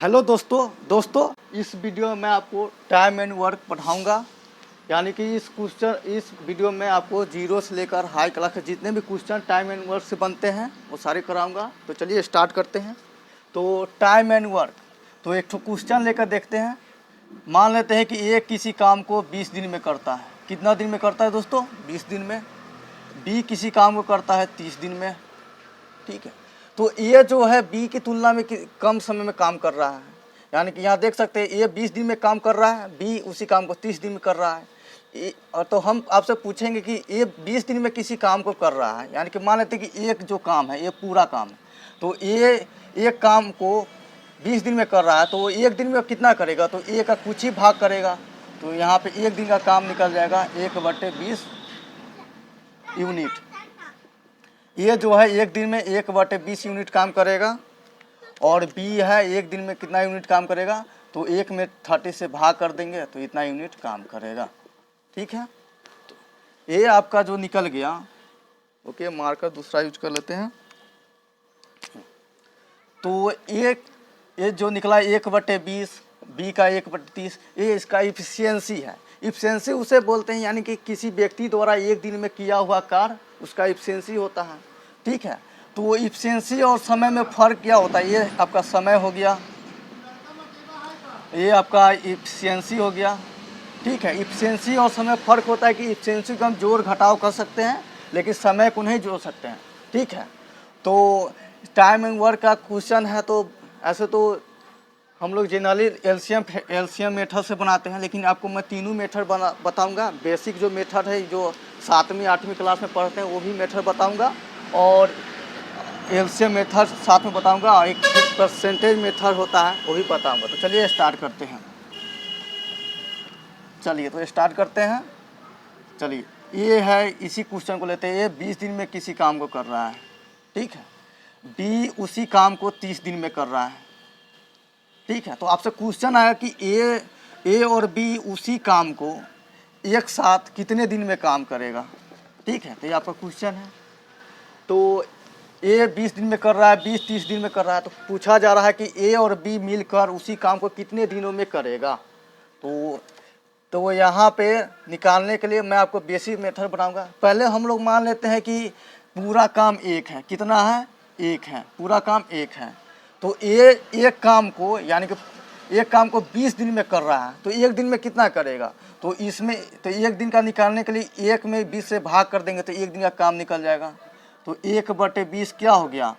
Hello दोस्तों इस video में मैं आपको टाइम एंड वर्क पढ़ाऊंगा। यानी कि इस वीडियो में आपको जीरो से लेकर हाई क्लास के जितने भी क्वेश्चन टाइम एंड वर्क से बनते हैं वो सारे कराऊंगा। तो चलिए स्टार्ट करते हैं। तो टाइम एंड वर्क, तो एक क्वेश्चन लेकर देखते हैं। मान लेते हैं कि ए किसी काम को 20 दिन में करता है। कितना दिन में करता है दोस्तों? 20 दिन में। बी किसी काम को करता है 30 दिन में। ठीक है, तो ये जो है बी की तुलना में कम समय में काम कर रहा है। यानी कि यहाँ देख सकते हैं ये 20 दिन में काम कर रहा है, बी उसी काम को 30 दिन में कर रहा है। और तो हम आपसे पूछेंगे कि ये 20 दिन में किसी काम को कर रहा है। यानी कि मान लेते हैं कि एक जो काम है ये पूरा काम है, तो ये एक काम को 20 दिन में कर रहा है, तो वो एक दिन में कितना करेगा? तो ए का कुछ ही भाग करेगा। तो यहाँ पे एक दिन का काम निकल जाएगा 1/20 यूनिट। ये जो है एक दिन में 1/20 यूनिट काम करेगा। और बी है एक दिन में कितना यूनिट काम करेगा? तो 1 में 30 से भाग कर देंगे तो इतना यूनिट काम करेगा। ठीक है, तो ये आपका जो निकल गया। ओके, मार्कर दूसरा यूज कर लेते हैं। तो ये जो निकला 1/20, बी का 1/30, ये इसका इफिशियंसी है। इफिशियंसी उसे बोलते हैं यानी कि किसी व्यक्ति द्वारा एक दिन में किया हुआ कार्य उसका इफिशियंसी होता है। ठीक है, तो वो इफिशियंसी और समय में फ़र्क क्या होता है? ये आपका समय हो गया, ये आपका इफिशियंसी हो गया। ठीक है, इफिशियंसी और समय फ़र्क होता है कि इफिशियंसी को हम जोड़ घटाव कर सकते हैं लेकिन समय को नहीं जोड़ सकते हैं। ठीक है, तो टाइम एंड वर्क का क्वेश्चन है। तो ऐसे तो हम लोग जनरली एलसीएम मेथड से बनाते हैं, लेकिन आपको मैं तीनों मेथड बताऊंगा। बेसिक जो मेथड है जो 7वीं 8वीं क्लास में पढ़ते हैं वो भी मेथड बताऊंगा, और एलसीएम मेथड साथ में बताऊंगा, और एक परसेंटेज मेथड होता है वो भी बताऊंगा। तो चलिए स्टार्ट करते हैं। चलिए ये है, इसी क्वेश्चन को लेते हैं। ये 20 दिन में किसी काम को कर रहा है। ठीक है, बी उसी काम को 30 दिन में कर रहा है। ठीक है, तो आपसे क्वेश्चन आया कि ए और बी उसी काम को एक साथ कितने दिन में काम करेगा। ठीक है, तो ये आपका क्वेश्चन है। तो ए 20 दिन में कर रहा है, बी 30 दिन में कर रहा है। तो पूछा जा रहा है कि ए और बी मिलकर उसी काम को कितने दिनों में करेगा। तो यहाँ पे निकालने के लिए मैं आपको बेसिक मेथड बनाऊंगा। पहले हम लोग मान लेते हैं कि पूरा काम एक है। कितना है? एक है। पूरा काम एक है। तो एक काम को, यानी कि एक काम को 20 दिन में कर रहा है, तो एक दिन में कितना करेगा? तो इसमें तो एक दिन का निकालने के लिए 1 में 20 से भाग कर देंगे तो एक दिन का काम निकल जाएगा। तो 1/20 क्या हो गया?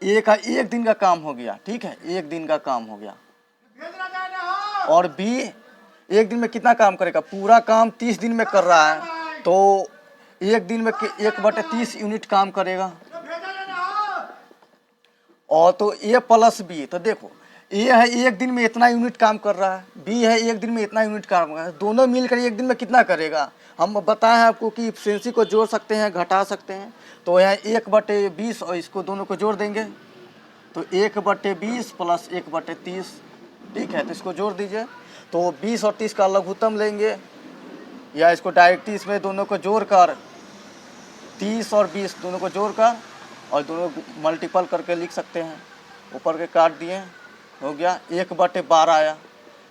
एक दिन का काम हो गया। ठीक है, एक दिन का काम हो गया। और बी एक दिन में कितना काम करेगा? पूरा काम 30 दिन में कर रहा है, तो एक दिन में 1/30 यूनिट काम करेगा। और तो ए प्लस बी, तो देखो ए है एक दिन में इतना यूनिट काम कर रहा है, बी है एक दिन में इतना यूनिट काम कर रहा है। दोनों मिलकर एक दिन में कितना करेगा? हम बताएं आपको कि इफिशियंसी को जोड़ सकते हैं, घटा सकते हैं। तो यहाँ 1/20 और इसको दोनों को जोड़ देंगे तो 1/20 प्लस 1/30। ठीक है, तो इसको जोड़ दीजिए। तो 20 और 30 का लघुत्तम लेंगे, या इसको डायरेक्टली इसमें दोनों को जोड़कर 30 और 20 दोनों को जोड़कर और दोनों मल्टीपल करके लिख सकते हैं। ऊपर के काट दिए, हो गया 1/12 आया।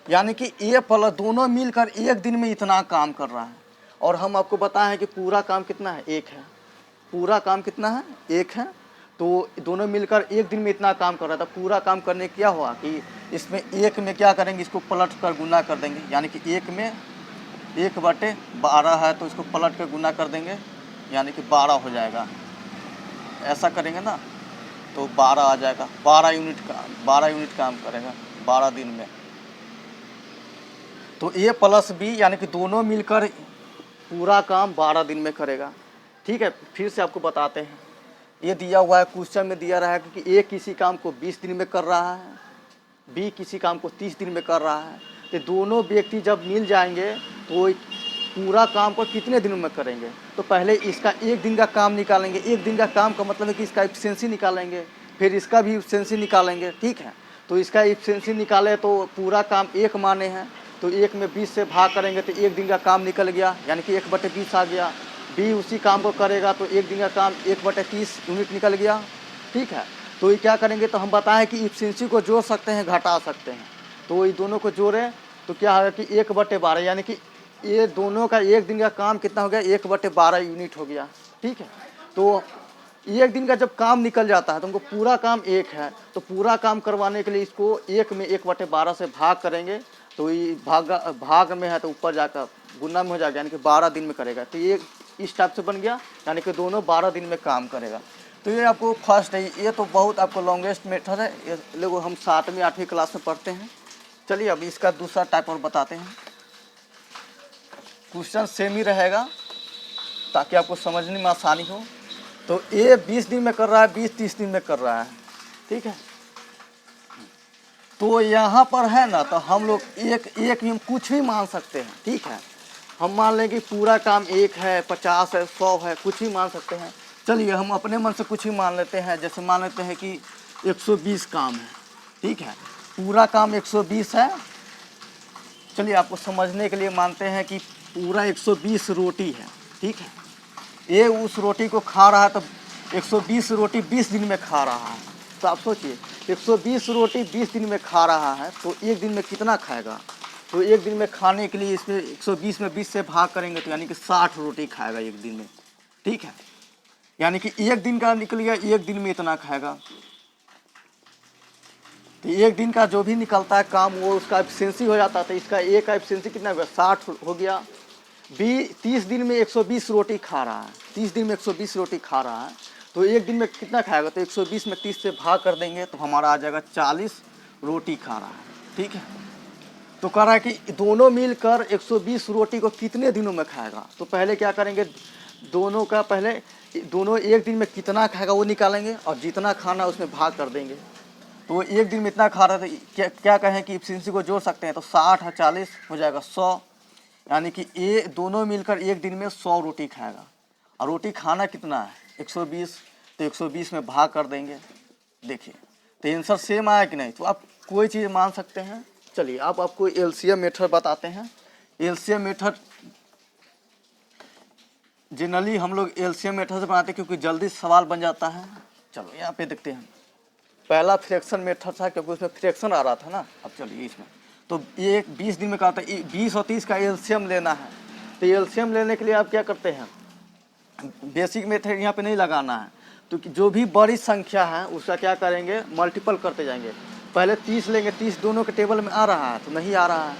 यानी कि ए प्लस दोनों मिलकर एक दिन में इतना काम कर रहा है। और हम आपको बताएं कि पूरा काम कितना है? एक है। पूरा काम कितना है? एक है। तो दोनों मिलकर एक दिन में इतना काम कर रहा था। पूरा काम करने क्या हुआ कि इसमें एक में क्या करेंगे? इसको पलट कर गुना कर देंगे। यानी कि एक में 1/12 है तो इसको पलट कर गुना कर देंगे, यानी कि 12 हो जाएगा। ऐसा करेंगे ना तो 12 आ जाएगा। 12 यूनिट काम करेगा 12 दिन में। तो ए प्लस बी यानी कि दोनों मिलकर पूरा काम 12 दिन में करेगा। ठीक है, फिर से आपको बताते हैं। ये दिया हुआ है, क्वेश्चन में दिया रहा है कि ए किसी काम को 20 दिन में कर रहा है, बी किसी काम को 30 दिन में कर रहा है। तो दोनों व्यक्ति जब मिल जाएंगे तो पूरा काम को कितने दिनों में करेंगे? तो पहले इसका एक दिन का काम निकालेंगे। एक दिन का काम का मतलब है कि इसका इफिशियंसी निकालेंगे, फिर इसका भी इफिशियंसी निकालेंगे। ठीक है, तो इसका इफिशियंसी निकाले तो पूरा काम एक माने हैं, तो 1 में 20 से भाग करेंगे तो एक दिन का काम निकल गया, यानी कि 1/20 आ गया। बी उसी काम को करेगा तो एक दिन का काम 1/30 यूनिट निकल गया। ठीक है, तो ये क्या करेंगे, तो हम बताएं कि इफिशिएंसी को जोड़ सकते हैं, घटा सकते हैं। तो ये दोनों को जोड़ें तो क्या होगा कि 1/12, यानी कि ये दोनों का एक दिन का काम कितना हो गया, 1/12 यूनिट हो गया। ठीक है, तो एक दिन का जब काम निकल जाता है तो हमको पूरा काम एक है, तो पूरा काम करवाने के लिए इसको एक में 1/12 से भाग करेंगे। तो ये भाग में है तो ऊपर जाकर गुना में हो जाएगा, यानी कि 12 दिन में करेगा। तो ये इस टाइप से बन गया, यानी कि दोनों 12 दिन में काम करेगा। तो ये आपको फर्स्ट है, ये तो बहुत आपको लॉन्गेस्ट मेथड है, ये लोग हम 7वीं 8वीं क्लास में पढ़ते हैं। चलिए अब इसका दूसरा टाइप और बताते हैं। क्वेश्चन सेम ही रहेगा ताकि आपको समझने में आसानी हो। तो ये 20 दिन में कर रहा है, 20-30 दिन में कर रहा है। ठीक है, तो यहाँ पर है ना, तो हम लोग एक भी हम कुछ भी मान सकते हैं। ठीक है, हम मान लें कि पूरा काम 1 है, 50 है, 100 है, कुछ भी मान सकते हैं। चलिए हम अपने मन से कुछ ही मान लेते हैं, जैसे मान लेते हैं कि 120 काम है। ठीक है, पूरा काम 120 है। चलिए आपको समझने के लिए मानते हैं कि पूरा 120 रोटी है। ठीक है, ये उस रोटी को खा रहा है, तो 120 रोटी 20 दिन में खा रहा है। तो आप सोचिए 120 रोटी 20 दिन में खा रहा है तो एक दिन में कितना खाएगा। तो एक दिन में खाने के लिए इसमें 120 में 20 से भाग करेंगे तो यानी कि 60 रोटी खाएगा एक दिन में। ठीक है, यानी कि एक दिन का निकल गया, एक दिन में इतना खाएगा। तो एक दिन का जो भी निकलता है काम वो उसका एफिशिएंसी हो जाता है। तो इसका एक का एफिशिएंसी कितना हो गया, 60 हो गया। 30 दिन में 120 रोटी खा रहा है, 30 दिन में 120 रोटी खा रहा है, तो एक दिन में कितना खाएगा। तो 120 में 30 से भाग कर देंगे तो हमारा आ जाएगा 40 रोटी खा रहा है। ठीक है, तो कह रहा है कि दोनों मिलकर 120 रोटी को कितने दिनों में खाएगा। तो पहले क्या करेंगे, दोनों का पहले दोनों एक दिन में कितना खाएगा वो निकालेंगे और जितना खाना उसमें भाग कर देंगे। तो एक दिन में इतना खा रहा था, क्या कहें कि इफिशिएंसी को जोड़ सकते हैं। तो 60 और 40 हो जाएगा 100, यानी कि ये दोनों मिलकर एक दिन में 100 रोटी खाएगा। और रोटी खाना कितना है 120, तो 120 में भाग कर देंगे। देखिए तो आंसर सेम आया कि नहीं। तो आप कोई चीज़ मान सकते हैं। चलिए आप आपको एलसीएम मेथड बताते हैं। एलसीएम मेथड जनरली हम लोग एलसीएम मेथड से बनाते हैं क्योंकि जल्दी सवाल बन जाता है। चलो यहाँ पे देखते हैं। पहला फ्रैक्शन मेथड था क्योंकि उसमें फ्रैक्शन आ रहा था ना। अब चलिए इसमें तो ये 20 दिन में कहता है 20 और 30 का एलसीएम लेना है। तो एलसीएम लेने के लिए आप क्या करते हैं, बेसिक मेथड यहाँ पे नहीं लगाना है। तो जो भी बड़ी संख्या है उसका क्या करेंगे, मल्टीपल करते जाएंगे। पहले 30 लेंगे, 30 दोनों के टेबल में आ रहा है तो नहीं आ रहा है।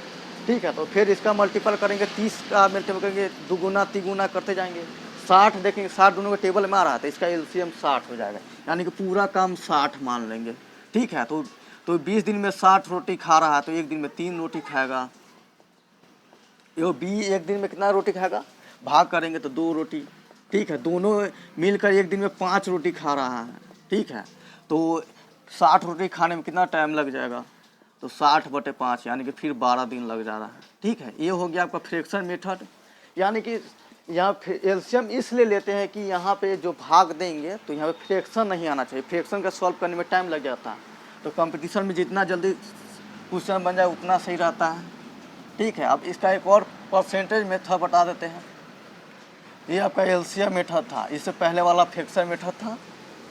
ठीक है, तो फिर इसका मल्टीपल करेंगे, 30 का मल्टीपल करेंगे, दुगुना तिगुना करते जाएंगे। 60 देखेंगे, 60 दोनों के टेबल में आ रहा है तो इसका एलसीएम 60 हो जाएगा, यानी कि पूरा काम 60 मान लेंगे। ठीक है, तो 20 दिन में 60 रोटी खा रहा है तो एक दिन में 3 रोटी खाएगा। ये बी एक दिन में कितना रोटी खाएगा, भाग करेंगे तो 2 रोटी। ठीक है, दोनों मिलकर एक दिन में 5 रोटी खा रहा है। ठीक है, तो 60 रोटी खाने में कितना टाइम लग जाएगा, तो 60/5 यानी कि फिर 12 दिन लग जा रहा है। ठीक है, ये हो गया आपका फ्रैक्शन मेथड। यानी कि यहाँ एलसीएम इसलिए लेते हैं कि यहाँ पे जो भाग देंगे तो यहाँ पे फ्रैक्शन नहीं आना चाहिए। फ्रैक्शन का सॉल्व करने में टाइम लग जाता है, तो कंपटीशन में जितना जल्दी क्वेश्चन बन जाए उतना सही रहता है। ठीक है, अब इसका एक और परसेंटेज मेथड बता देते हैं। ये आपका एलसीएम मेथड था, इससे पहले वाला फ्रैक्शन मेथड था।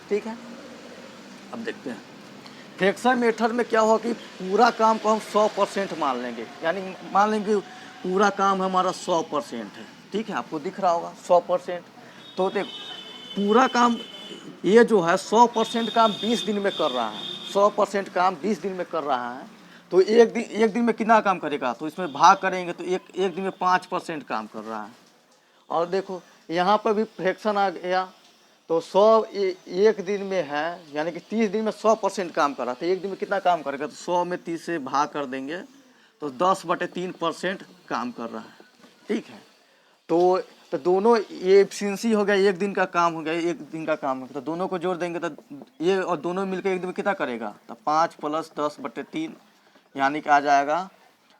ठीक है, अब देखते हैं फ्रैक्शन मेथड में क्या होगा कि पूरा काम को हम 100% मान लेंगे। यानी मान लेंगे पूरा काम हमारा 100% है। ठीक है, आपको दिख रहा होगा 100%। तो देख पूरा काम ये जो है 100% काम 20 दिन में कर रहा है। 100% काम 20 दिन में कर रहा है तो एक दिन में कितना काम करेगा, तो इसमें भाग करेंगे तो एक दिन में 5% काम कर रहा है। और देखो यहाँ पर भी फ्रैक्शन आ गया तो 100 एक दिन में है, यानी कि 30 दिन में 100% काम कर रहा था। एक दिन में कितना काम करेगा, तो 100 में 30 से भाग कर देंगे तो 10/3% काम कर रहा है। ठीक है, तो दोनों ये एफिशिएंसी हो गया, एक दिन का काम हो गया, एक दिन का काम हो गया, तो दोनों को जोड़ देंगे तो ये और दोनों मिलकर एक दिन में कितना करेगा, तो 5 + 10/3 यानी कि आ जाएगा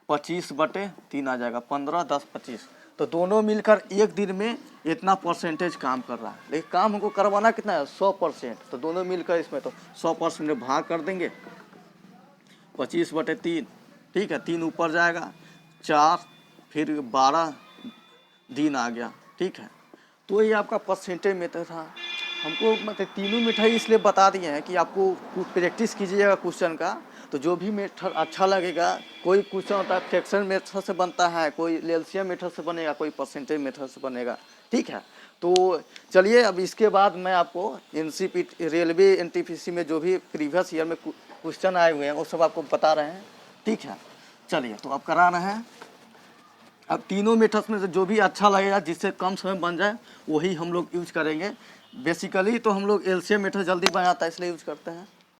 25/3 आ जाएगा, 15, 10, 25। तो दोनों मिलकर एक दिन में इतना परसेंटेज काम कर रहा है। लेकिन काम हमको करवाना कितना है, 100%। तो दोनों मिलकर इसमें तो 100% में भाग कर देंगे 25/3। ठीक है, 3 ऊपर जाएगा, 4 फिर 12 दिन आ गया। ठीक है, तो ये आपका परसेंटेज मेथड था। हमको मतलब तीनों मेथड इसलिए बता दिए हैं कि आपको प्रैक्टिस कीजिएगा क्वेश्चन का, तो जो भी मेथड अच्छा लगेगा। कोई क्वेश्चन होता है फ्रैक्शन मेथड से बनता है, कोई एलसीएम मेथड से बनेगा, कोई परसेंटेज मेथड से बनेगा। ठीक है, तो चलिए अब इसके बाद मैं आपको एनसीपीटी रेलवे एनटीपीसी में जो भी प्रीवियस ईयर में क्वेश्चन आए हुए हैं वो सब आपको बता रहे हैं। ठीक है, चलिए तो अब करा रहे हैं। अब तीनों मेथड्स में से जो भी अच्छा लगेगा, जिससे कम समय बन जाए, वही हम लोग यूज करेंगे। बेसिकली तो हम लोग एलसीएम मेथड जल्दी बनाता है इसलिए यूज करते हैं।